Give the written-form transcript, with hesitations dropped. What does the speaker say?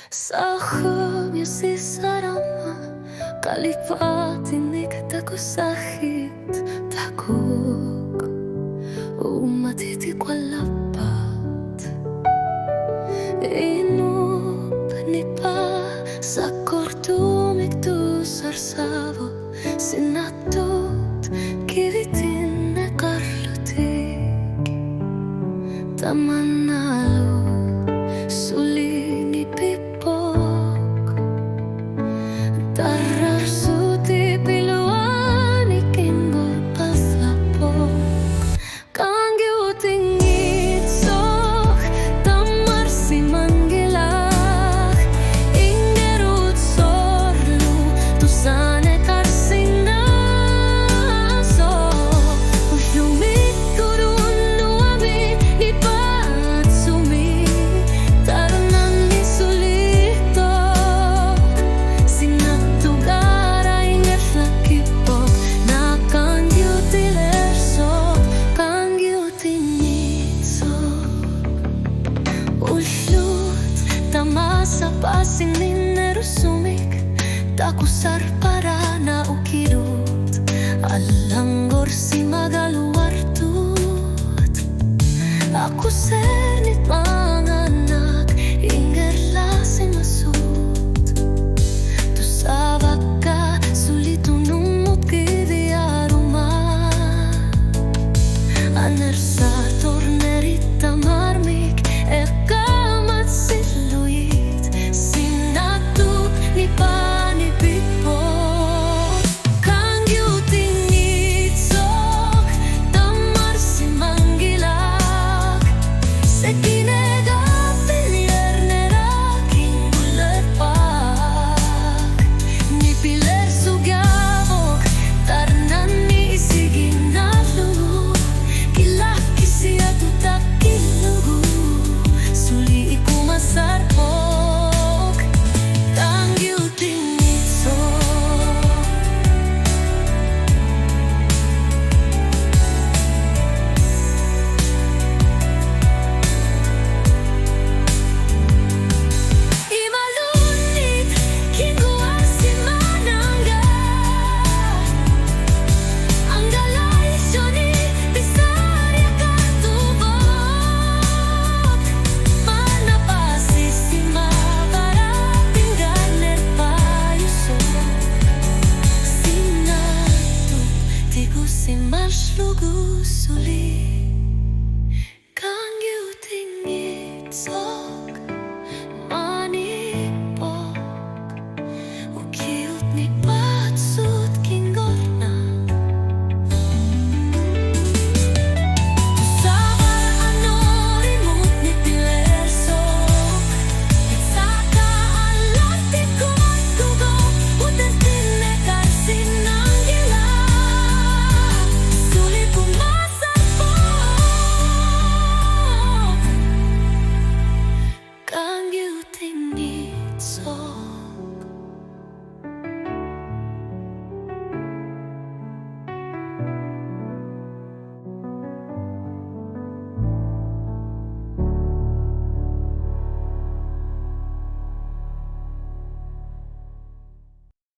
Sa sarama kalipatin ko sakit takog matitikwalapat inup ni pa sa kortumik tu sarsavo sinatot kivitin ne karlutik tamanalo sulingi pipok tararsuti piluani kinggol pasapok Qaangiutinngitsoq tamar si manggilak ingerut sorlu tusane tarsinaso usyumit turun nuami ipat sumi tarunan ni sulito sinatugara ingerlakipok na Qaangiutinngitsoq Usyut tamasa pasing ninerusumik takusar para na ukirut alanggor si magaluartut aku sernit